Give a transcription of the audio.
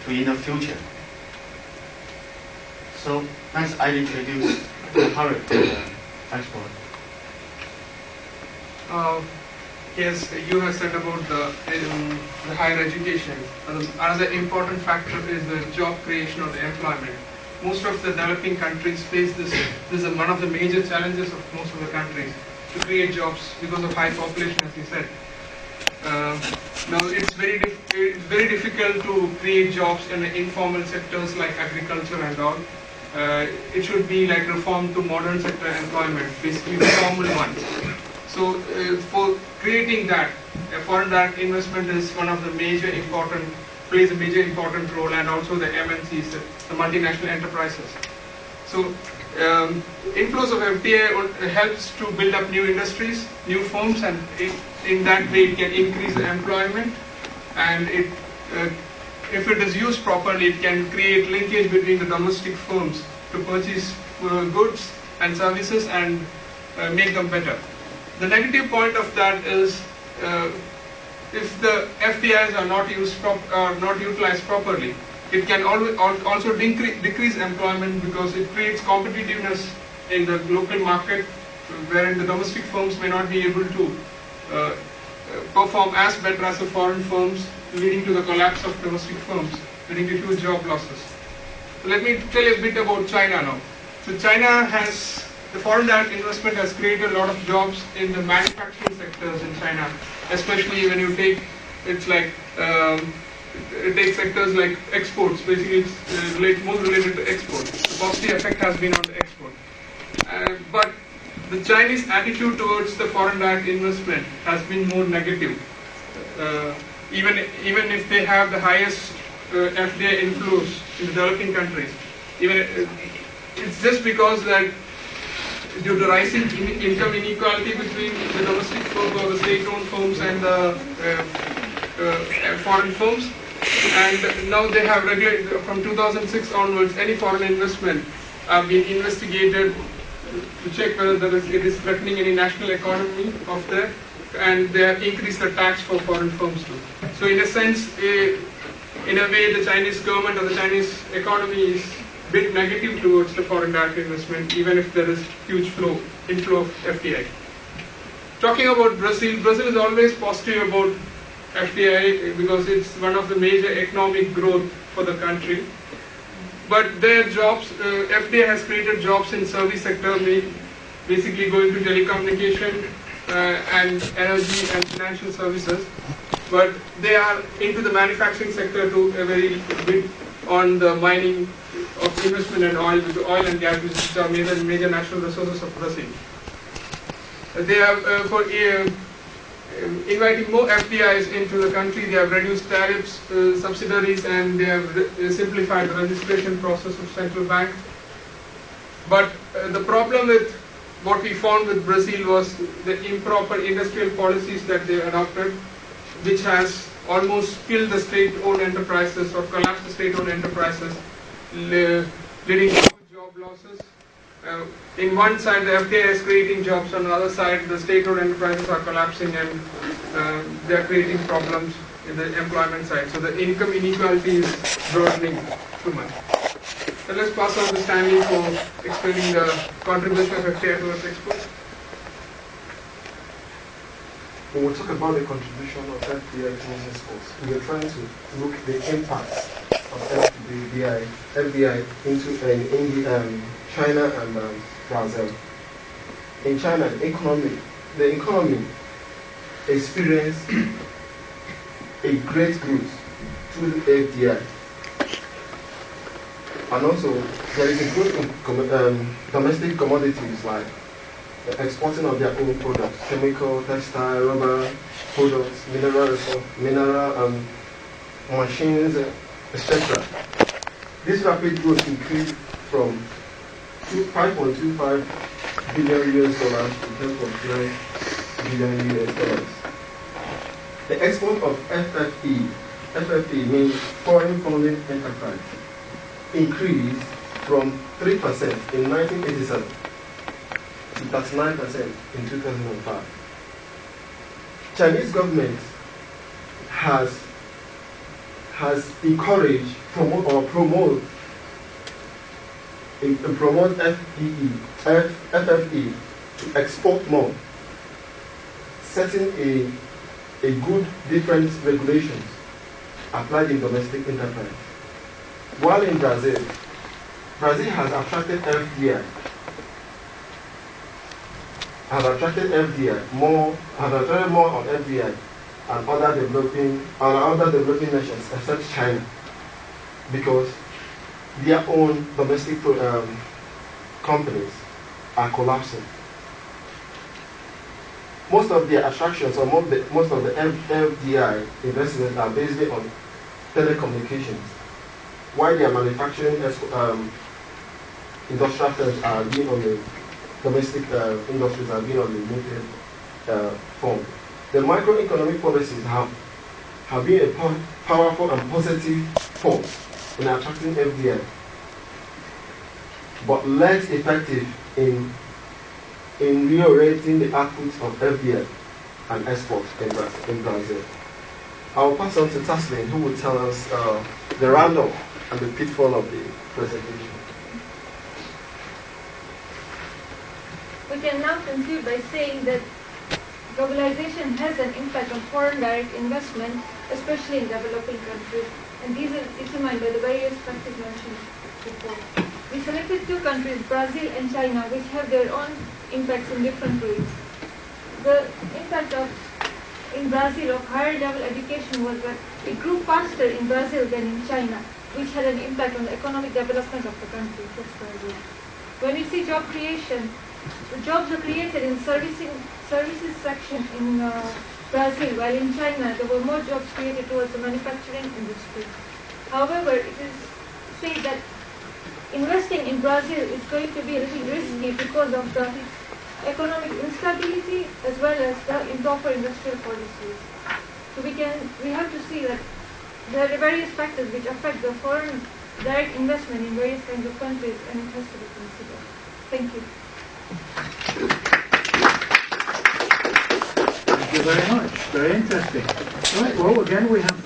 to in the future. So next I introduce the current export. Yes, you have said about the higher education. Another important factor is the job creation or the employment. Most of the developing countries face this. This is one of the major challenges of most of the countries to create jobs because of high population, as you said. Now it's very difficult to create jobs in the informal sectors like agriculture and all. It should be like reform to modern sector employment, basically the formal ones. So for creating that, foreign direct investment is one of the plays a major important role, and also the MNCs, the multinational enterprises. So inflows of FDI helps to build up new industries, new firms, and in that way it can increase the employment, and if it is used properly, it can create linkage between the domestic firms to purchase goods and services and make them better. The negative point of that is if the FDIs are not utilized properly, it can also decrease employment because it creates competitiveness in the local market, wherein the domestic firms may not be able to perform as better as the foreign firms, leading to the collapse of domestic firms, leading to huge job losses. So let me tell you a bit about China now. So the foreign direct investment has created a lot of jobs in the manufacturing sectors in China, especially when you take, it takes sectors like exports. Basically, it's more related to exports. The positive effect has been on the export. But the Chinese attitude towards the foreign direct investment has been more negative. Even if they have the highest FDI inflows in the developing countries, it's just because that due to rising income inequality between the domestic firms or the state-owned firms and the foreign firms, and now they have regulated from 2006 onwards. Any foreign investment are being investigated to check whether it is threatening any national economy of there, and they have increased the tax for foreign firms too. So in a sense, in a way, the Chinese government or the Chinese economy is a bit negative towards the foreign direct investment, even if there is huge inflow of FDI. Talking about Brazil is always positive about FDI because it's one of the major economic growth for the country. But their jobs, FDI has created jobs in service sector, basically going to telecommunication and energy and financial services. But they are into the manufacturing sector too, a very bit on the mining of investment and oil and gas, which are major natural resources of Brazil. They have, for inviting more FDIs into the country, they have reduced tariffs, subsidiaries, and they have simplified the registration process of central bank. But the problem with what we found with Brazil was the improper industrial policies that they adopted, which has almost killed the state-owned enterprises or collapsed the state-owned enterprises, leading to job losses. In one side, the FDI is creating jobs; on the other side, the state-owned enterprises are collapsing and they are creating problems in the employment side. So the income inequality is broadening too much. So let's pass on to Stanley for explaining the contribution of FDI towards exports. When we talk about the contribution of FDI towards exports, we are trying to look at the impact of FDI into China and Brazil. In China, the economy experienced a great growth through the FDI. And also, there is a growth in domestic commodities like the exporting of their own products, chemical, textile, rubber products, mineral machines, etc. This rapid growth increased from 5.25 billion US dollars to 10.9 billion US dollars. The export of FFE means foreign funded enterprise, increased from 3% in 1987 to 39% in 2005. Chinese government has has encouraged, promote FFE to export more, setting a good different regulations applied in domestic enterprise. While in Brazil has attracted FDI, have attracted more on FDI and other developing nations except China, because their own domestic companies are collapsing. Most of their attractions, or most of the FDI investments are based on telecommunications, while their manufacturing industrial firms are being on the domestic industries are being on the limited form. The microeconomic policies have been a powerful and positive force in attracting FDI, but less effective in reorienting the output of FDI and exports in Brazil. I will pass on to Taslin, who will tell us the roundup and the pitfall of the presentation. We can now conclude by saying that globalization has an impact on foreign direct investment, especially in developing countries, and these are determined by the various factors mentioned before. We selected two countries, Brazil and China, which have their own impacts in different ways. The impact in Brazil of higher level education was that it grew faster in Brazil than in China, which had an impact on the economic development of the country. That's Brazil. When we see job creation, the jobs are created in services section in Brazil, while in China there were more jobs created towards the manufacturing industry. However, it is said that investing in Brazil is going to be a little risky because of the economic instability as well as the improper industrial policies. So we have to see that there are various factors which affect the foreign direct investment in various kinds of countries, and it has to be considered. Thank you. Thank you very much. Very interesting. Right, well, again, we have